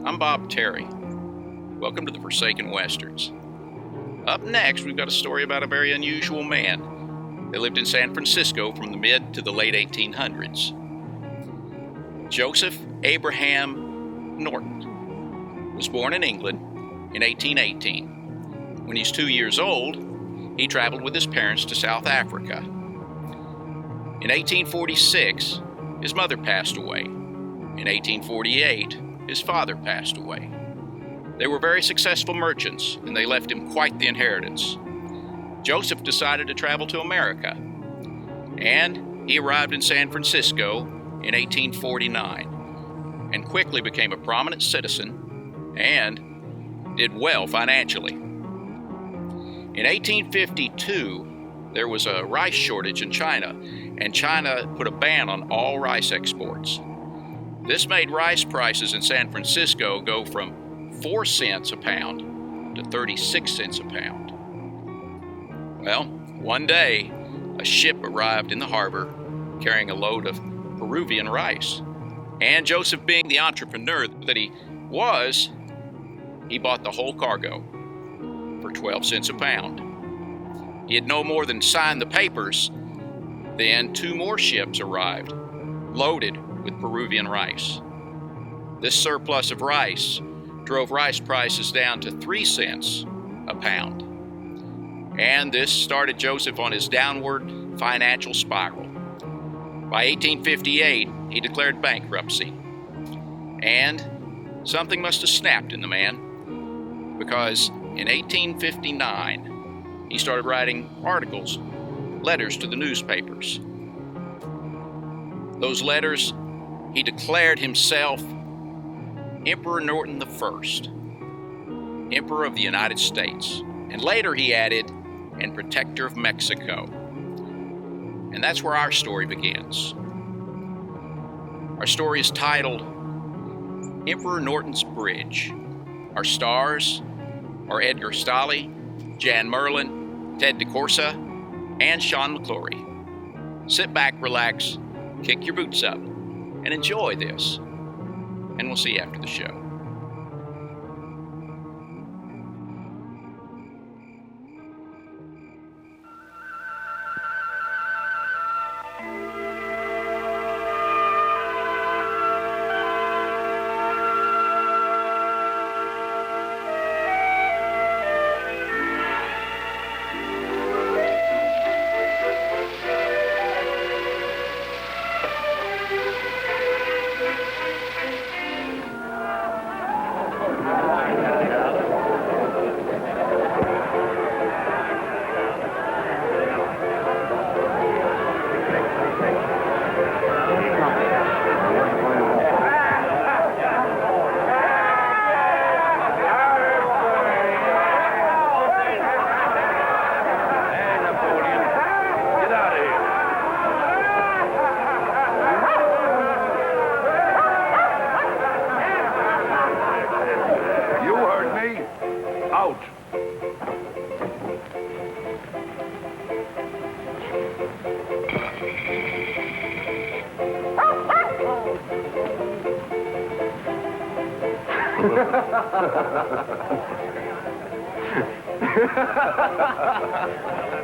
I'm Bob Terry. Welcome to the Forsaken Westerns. Up next, we've got a story about a very unusual man that lived in San Francisco from the mid to the late 1800s. Joseph Abraham Norton was born in England in 1818. When he's 2 years old, he traveled with his parents to South Africa. In 1846, his mother passed away. In 1848, his father passed away. They were very successful merchants, and they left him quite the inheritance. Joseph decided to travel to America, and he arrived in San Francisco in 1849, and quickly became a prominent citizen and did well financially. In 1852, there was a rice shortage in China, and China put a ban on all rice exports. This made rice prices in San Francisco go from 4 cents a pound to 36 cents a pound. Well, one day, a ship arrived in the harbor carrying a load of Peruvian rice. And Joseph, being the entrepreneur that he was, he bought the whole cargo for 12 cents a pound. He had no more than signed the papers. Then 2 more ships arrived, loaded with Peruvian rice. This surplus of rice drove rice prices down to 3 cents a pound. And this started Joseph on his downward financial spiral. By 1858, he declared bankruptcy. And something must have snapped in the man, because in 1859, he started writing articles, letters to the newspapers. Those letters, he declared himself Emperor Norton I, Emperor of the United States. And later he added, and Protector of Mexico. And that's where our story begins. Our story is titled Emperor Norton's Bridge. Our stars are Edgar Stolley, Jan Merlin, Ted DeCorsa, and Sean McClory. Sit back, relax, kick your boots up, and enjoy this. And we'll see you after the show.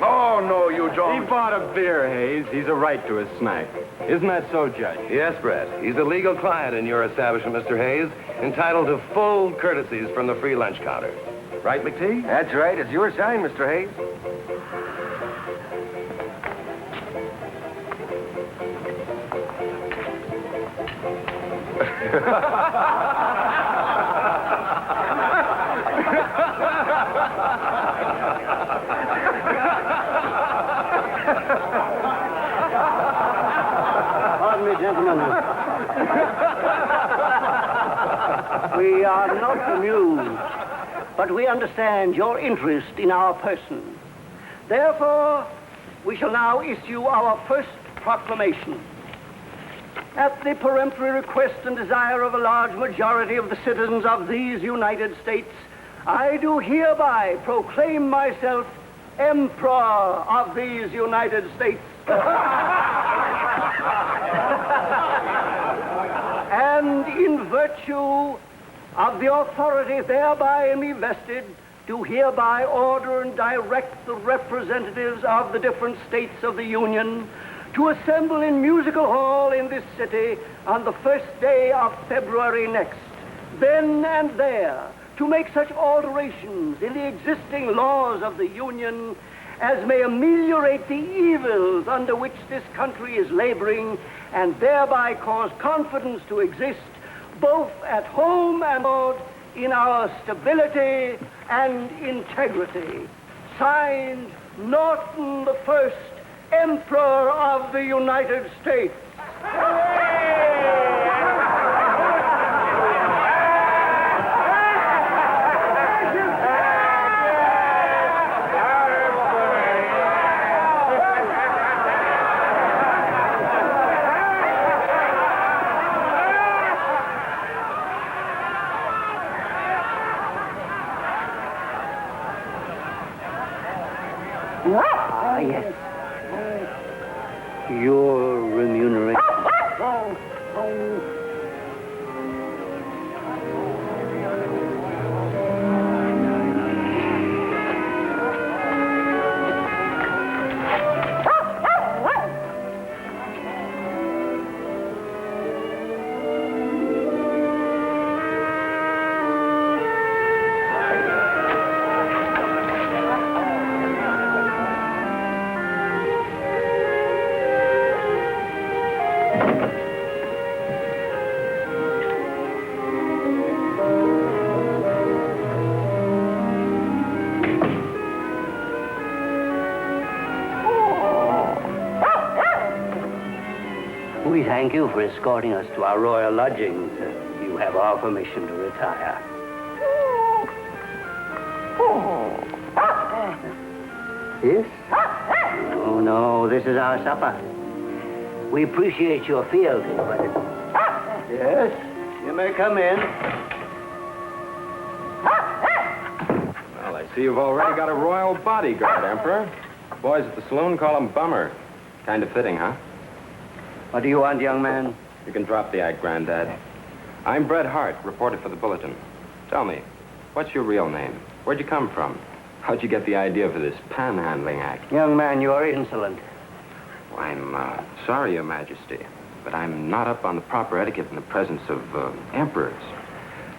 Oh, no, you don't. He bought a beer, Hayes. He's a right to his snack. Isn't that so, Judge? Yes, Brett. He's a legal client in your establishment, Mr. Hayes, entitled to full courtesies from the free lunch counter. Right, McTee? That's right. It's your sign, Mr. Hayes. Pardon me, gentlemen. We are not amused, but we understand your interest in our person. Therefore, we shall now issue our first proclamation. At the peremptory request and desire of a large majority of the citizens of these United States, I do hereby proclaim myself Emperor of these United States. And in virtue of the authority thereby me vested, do hereby order and direct the representatives of the different states of the Union to assemble in Musical Hall in this city on the first day of February next, then and there, to make such alterations in the existing laws of the Union as may ameliorate the evils under which this country is laboring, and thereby cause confidence to exist both at home and abroad in our stability and integrity. Signed, Norton the First, Emperor of the United States. Ah, yes. Your remuneration. We thank you for escorting us to our royal lodgings. You have our permission to retire. Yes? Oh, no, this is our supper. We appreciate your fealty, but... Yes, you may come in. Well, I see you've already got a royal bodyguard, Emperor. Boys at the saloon call him Bummer. Kind of fitting, huh? What do you want, young man? You can drop the act, Granddad. I'm Bret Hart, reporter for the Bulletin. Tell me, what's your real name? Where'd you come from? How'd you get the idea for this panhandling act? Young man, you are insolent. Well, I'm sorry, Your Majesty, but I'm not up on the proper etiquette in the presence of emperors.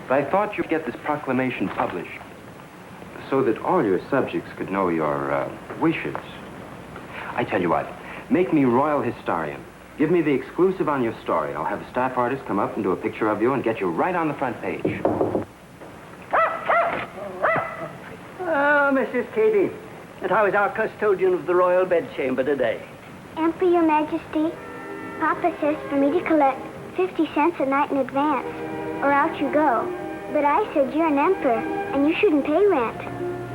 But I thought you'd get this proclamation published so that all your subjects could know your wishes. I tell you what, make me royal historian. Give me the exclusive on your story. I'll have a staff artist come up and do a picture of you and get you right on the front page. Ah, Mrs. Katie. And how is our custodian of the royal bedchamber today? Emperor, Your Majesty, Papa says for me to collect 50 cents a night in advance, or out you go. But I said you're an emperor, and you shouldn't pay rent.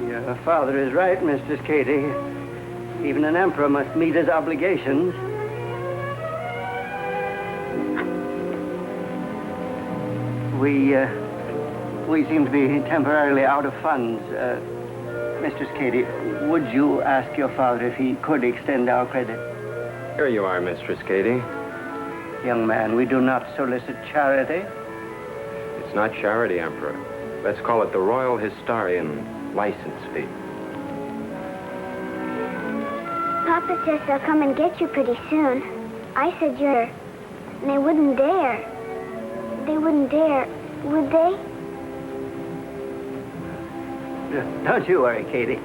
Your father is right, Mrs. Katie. Even an emperor must meet his obligations. We seem to be temporarily out of funds. Mistress Katie, would you ask your father if he could extend our credit? Here you are, Mistress Katie. Young man, we do not solicit charity. It's not charity, Emperor. Let's call it the Royal Historian license fee. Papa says they'll come and get you pretty soon. I said you're... And they wouldn't dare. They wouldn't dare, would they? Don't you worry, Katie.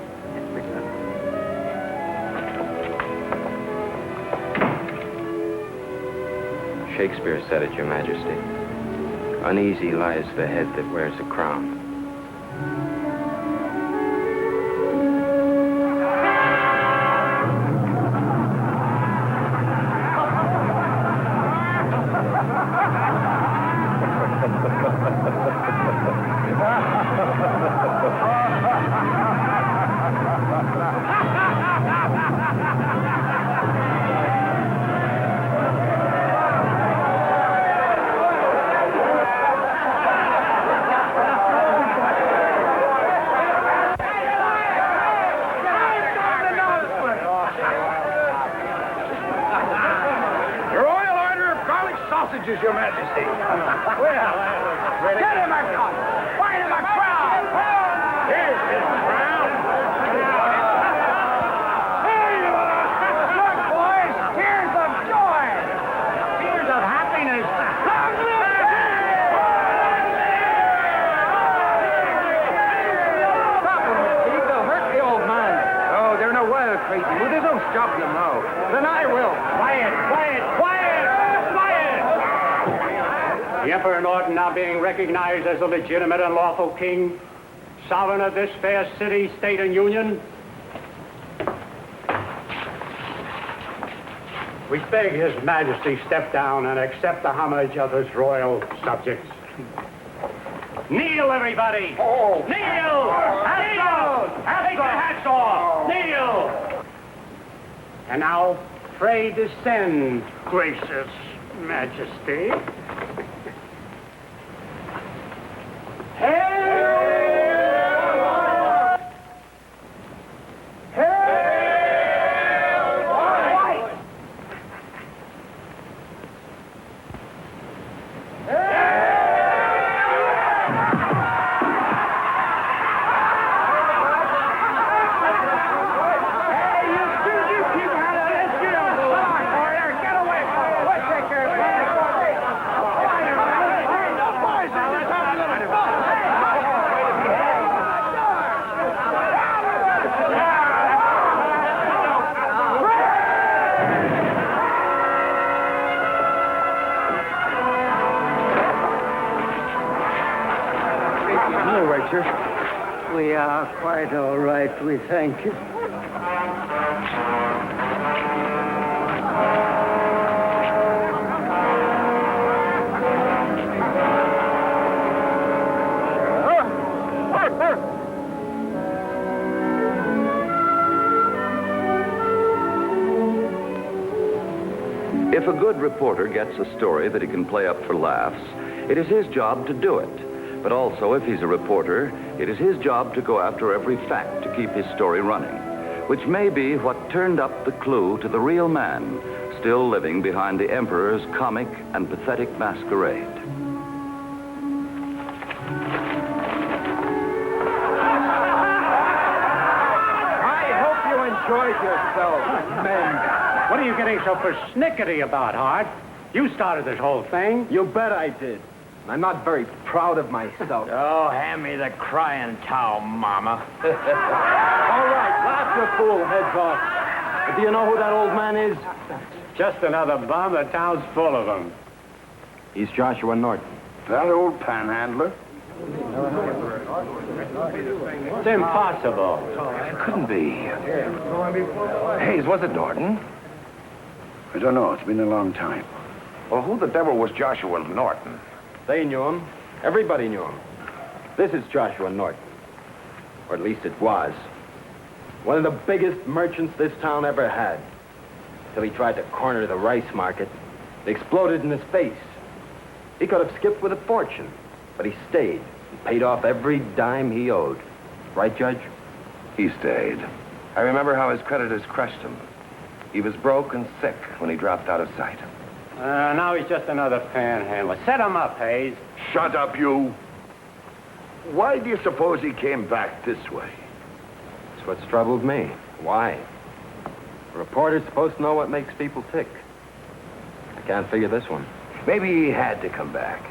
Shakespeare said it, Your Majesty. Uneasy lies the head that wears a crown. messages, Your Majesty. Well, get him a cut. Find him a crown. Here's his crown. Look, boys, tears of joy. Tears of happiness. Stop him, Steve. They'll hurt the old man. Oh, they're no wild crazy. Well, there's no stopping them now. Then I will. Quiet. The Emperor Norton now being recognized as the legitimate and lawful king, sovereign of this fair city, state, and union, we beg His Majesty step down and accept the homage of his royal subjects. Kneel, everybody! Oh. Kneel! Hats off! Take the hats off! Kneel! And now, pray descend, gracious Majesty. We are quite all right, we thank you. If a good reporter gets a story that he can play up for laughs, it is his job to do it. But also, if he's a reporter, it is his job to go after every fact to keep his story running, which may be what turned up the clue to the real man still living behind the Emperor's comic and pathetic masquerade. I hope you enjoyed yourselves, men. What are you getting so persnickety about, Hart? You started this whole thing. You bet I did. I'm not very proud of myself. Oh, hand me the crying towel, Mama. All right, laugh your fool heads off. But do you know who that old man is? Just another bum. The town's full of them. He's Joshua Norton. That old panhandler? It's impossible. It couldn't be. Hayes, was it Norton? I don't know. It's been a long time. Well, who the devil was Joshua Norton? They knew him. Everybody knew him. This is Joshua Norton. Or at least it was. One of the biggest merchants this town ever had. Till he tried to corner the rice market. It exploded in his face. He could have skipped with a fortune, but he stayed and paid off every dime he owed. Right, Judge? He stayed. I remember how his creditors crushed him. He was broke and sick when he dropped out of sight. Now he's just another panhandler. Set him up, Hayes. Shut up, you. Why do you suppose he came back this way? That's what's troubled me. Why? A reporter's supposed to know what makes people tick. I can't figure this one. Maybe he had to come back.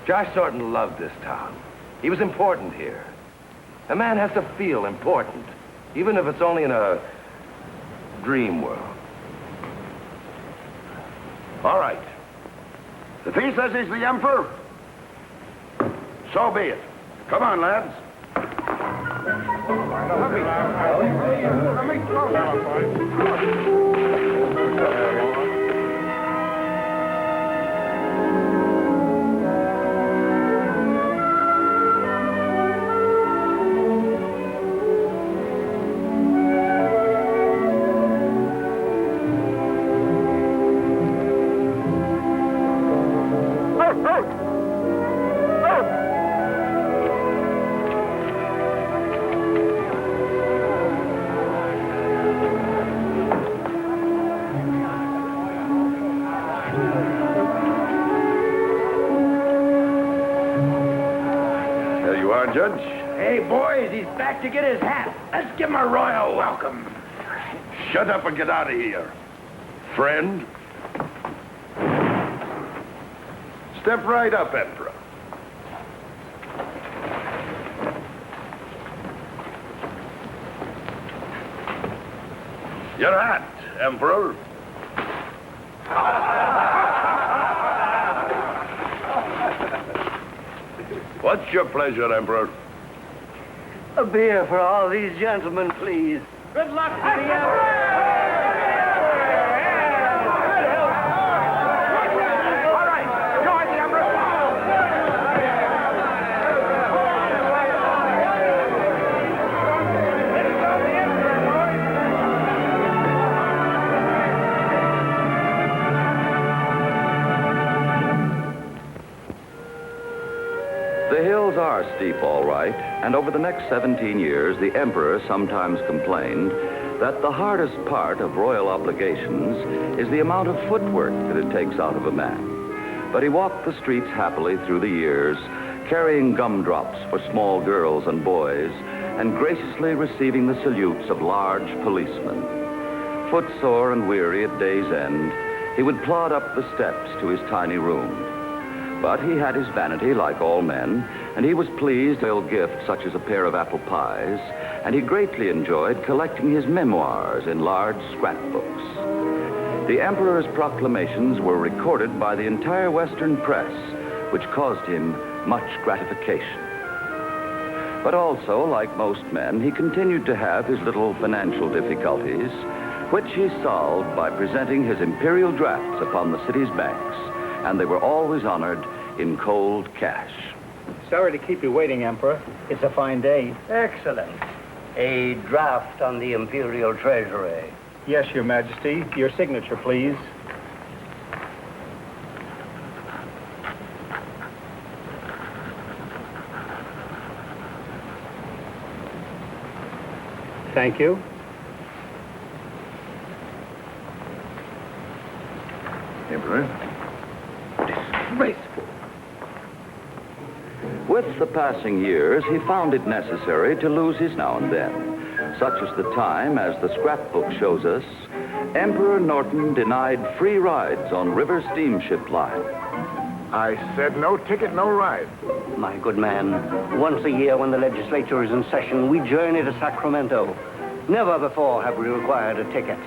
Josh Norton loved this town. He was important here. A man has to feel important, even if it's only in a dream world. All right. If he says he's the Emperor, so be it. Come on, lads. Hey, boys, he's back to get his hat. Let's give him a royal welcome. Shut up and get out of here. Friend. Step right up, Emperor. Your hat, Emperor. What's your pleasure, Emperor? A beer for all these gentlemen, please. Good luck to the Emperor! All right, join the Emperor. The hills are steep, all right, and over the next 17 years, the emperor sometimes complained that the hardest part of royal obligations is the amount of footwork that it takes out of a man. But he walked the streets happily through the years, carrying gumdrops for small girls and boys, and graciously receiving the salutes of large policemen. Footsore and weary at day's end, he would plod up the steps to his tiny room. But he had his vanity like all men, and he was pleased with gifts such as a pair of apple pies, and he greatly enjoyed collecting his memoirs in large scrapbooks. The emperor's proclamations were recorded by the entire Western press, which caused him much gratification. But also, like most men, he continued to have his little financial difficulties, which he solved by presenting his imperial drafts upon the city's banks, and they were always honored in cold cash. Sorry to keep you waiting, Emperor. It's a fine day. Excellent. A draft on the imperial treasury. Yes, Your Majesty. Your signature, please. Thank you. Emperor. Disgraceful. With the passing years, he found it necessary to lose his now and then, such as the time, as the scrapbook shows us, Emperor Norton denied free rides on river steamship line. I said no ticket, no ride. My good man, once a year when the legislature is in session, we journey to Sacramento. Never before have we required a ticket.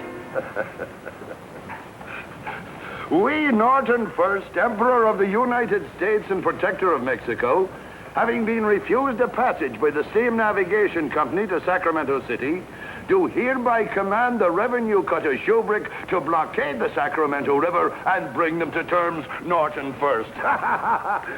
We, Norton First, Emperor of the United States and Protector of Mexico, having been refused a passage by the Steam Navigation Company to Sacramento City, do hereby command the revenue cutter Shubrick to blockade the Sacramento River and bring them to terms, Norton First.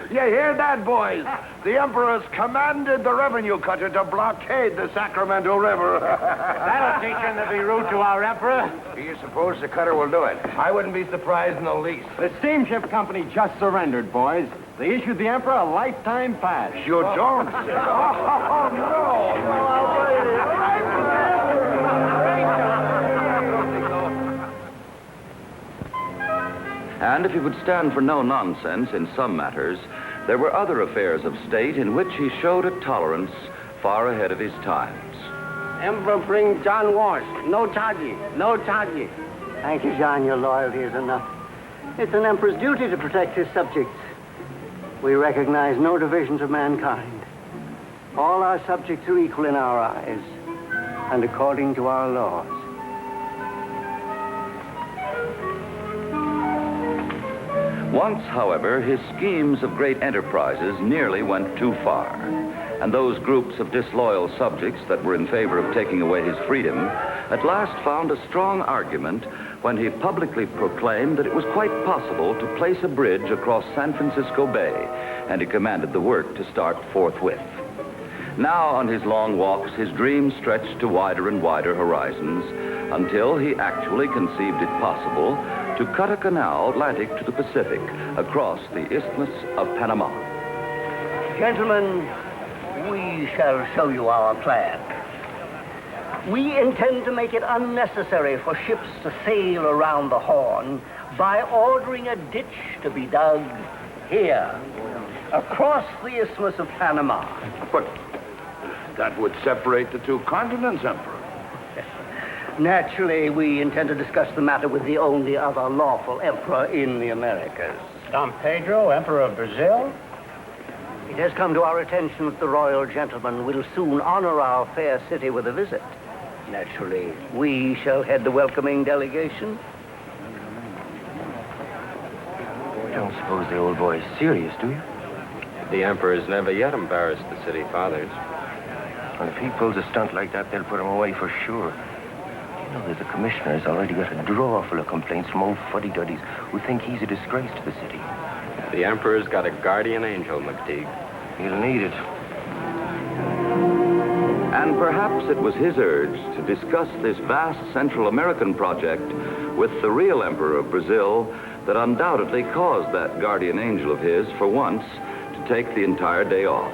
You hear that, boys? The Emperor's commanded the revenue cutter to blockade the Sacramento River. That'll teach him to be rude to our Emperor. Do you suppose the cutter will do it? I wouldn't be surprised in the least. The steamship company just surrendered, boys. They issued the Emperor a lifetime pass. You don't say. Oh, no. And if he would stand for no nonsense in some matters, there were other affairs of state in which he showed a tolerance far ahead of his times. Emperor brings John Walsh. No charges. No charges. Thank you, John. Your loyalty is enough. It's an emperor's duty to protect his subjects. We recognize no divisions of mankind. All our subjects are equal in our eyes and according to our laws. Once, however, his schemes of great enterprises nearly went too far, and those groups of disloyal subjects that were in favor of taking away his freedom at last found a strong argument when he publicly proclaimed that it was quite possible to place a bridge across San Francisco Bay, and he commanded the work to start forthwith. Now, on his long walks, his dreams stretched to wider and wider horizons until he actually conceived it possible to cut a canal Atlantic to the Pacific across the Isthmus of Panama. Gentlemen, we shall show you our plan. We intend to make it unnecessary for ships to sail around the Horn by ordering a ditch to be dug here, across the Isthmus of Panama. But That would separate the two continents, Emperor. Naturally, we intend to discuss the matter with the only other lawful emperor in the Americas. Don Pedro, Emperor of Brazil? It has come to our attention that the royal gentleman will soon honor our fair city with a visit. Naturally, we shall head the welcoming delegation. You don't suppose the old boy is serious, do you? The Emperor's never yet embarrassed the city fathers. Well, if he pulls a stunt like that, they'll put him away for sure. You know that the commissioner has already got a drawer full of complaints from old fuddy-duddies who think he's a disgrace to the city. The Emperor's got a guardian angel, McTeague. He'll need it. And perhaps it was his urge to discuss this vast Central American project with the real Emperor of Brazil that undoubtedly caused that guardian angel of his, for once, to take the entire day off.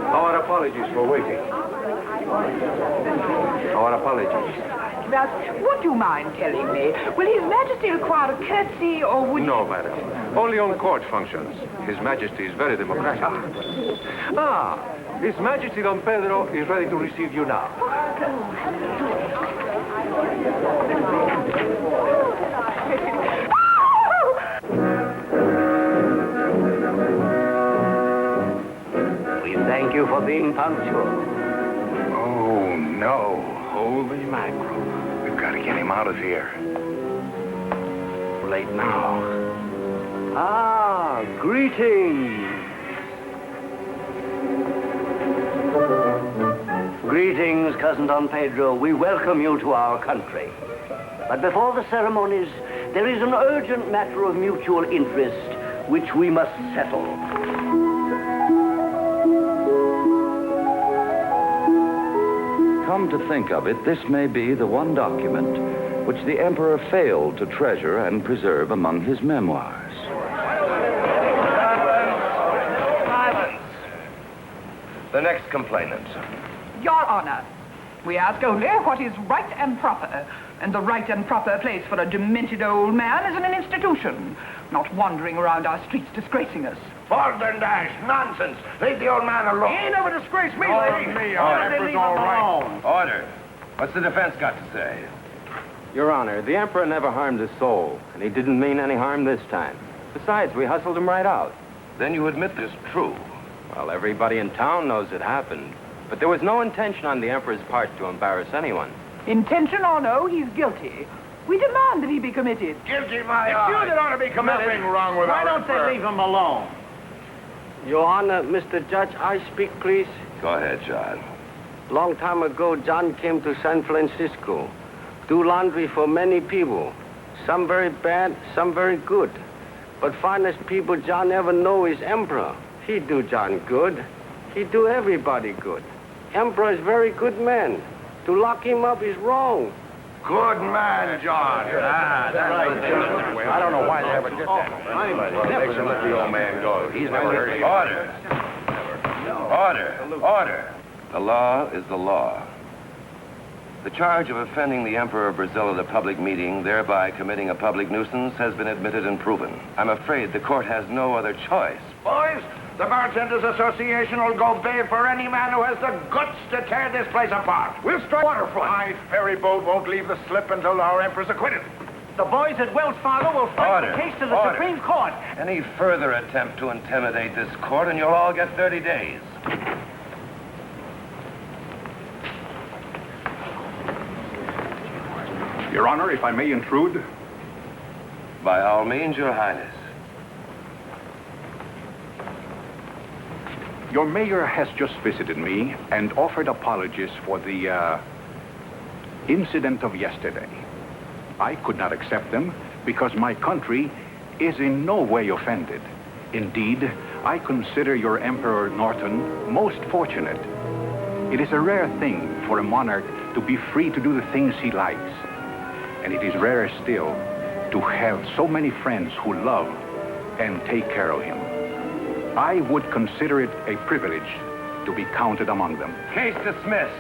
Our apologies for waiting. Our apologies. Now, would you mind telling me, will His Majesty require a courtesy, or would... No, madam. Only on court functions. His Majesty is very democratic. His Majesty Don Pedro is ready to receive you now. We thank you for being punctual. Oh, no. Holy mackerel. We've got to get him out of here. Late now. Greetings. Greetings, Cousin Don Pedro. We welcome you to our country. But before the ceremonies, there is an urgent matter of mutual interest which we must settle. Come to think of it, this may be the one document which the Emperor failed to treasure and preserve among his memoirs. Silence! The next complainant. Your Honor, we ask only what is right and proper, and the right and proper place for a demented old man is in an institution, not wandering around our streets disgracing us. Balderdash, nonsense. Leave the old man alone. He never disgraced me, lady. Emperor's all right. Order. What's the defense got to say? Your Honor, the Emperor never harmed a soul, and he didn't mean any harm this time. Besides, we hustled him right out. Then you admit this true. Well, everybody in town knows it happened. But there was no intention on the Emperor's part to embarrass anyone. Intention or no, he's guilty. We demand that he be committed. Guilty, my It's you that ought to be committed. Nothing wrong with Why our don't they leave him alone? Your Honor, Mr. Judge, I speak, please. Go ahead, John. Long time ago, John came to San Francisco. Do laundry for many people. Some very bad, some very good. But finest people John ever know is Emperor. He do John good. He do everybody good. Emperor is very good man. To lock him up is wrong. Good man, John. That's right. I don't know why they ever did that. Never let the old man go. He's never heard of Order. Order. The law is the law. The charge of offending the Emperor of Brazil at a public meeting, thereby committing a public nuisance, has been admitted and proven. I'm afraid the court has no other choice. Boys, the Bartenders Association will go bail for any man who has the guts to tear this place apart. We'll strike waterfront. My ferry boat won't leave the slip until our Emperor's acquitted. The boys at Wells Fargo will fight Order. the case to the Order. Supreme Court. Any further attempt to intimidate this court, and you'll all get 30 days. Your Honor, if I may intrude. By all means, Your Highness. Your mayor has just visited me and offered apologies for the incident of yesterday. I could not accept them because my country is in no way offended. Indeed, I consider your Emperor Norton most fortunate. It is a rare thing for a monarch to be free to do the things he likes. And it is rarer still to have so many friends who love and take care of him. I would consider it a privilege to be counted among them. Case dismissed.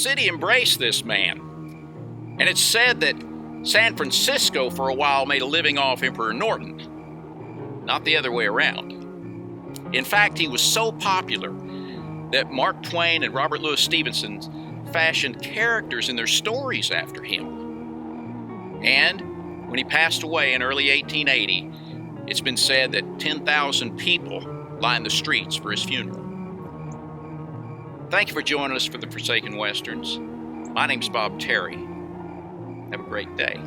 city embraced this man. And it's said that San Francisco for a while made a living off Emperor Norton, not the other way around. In fact, he was so popular that Mark Twain and Robert Louis Stevenson fashioned characters in their stories after him. And when he passed away in early 1880, it's been said that 10,000 people lined the streets for his funeral. Thank you for joining us for the Forsaken Westerns. My name's Bob Terry. Have a great day.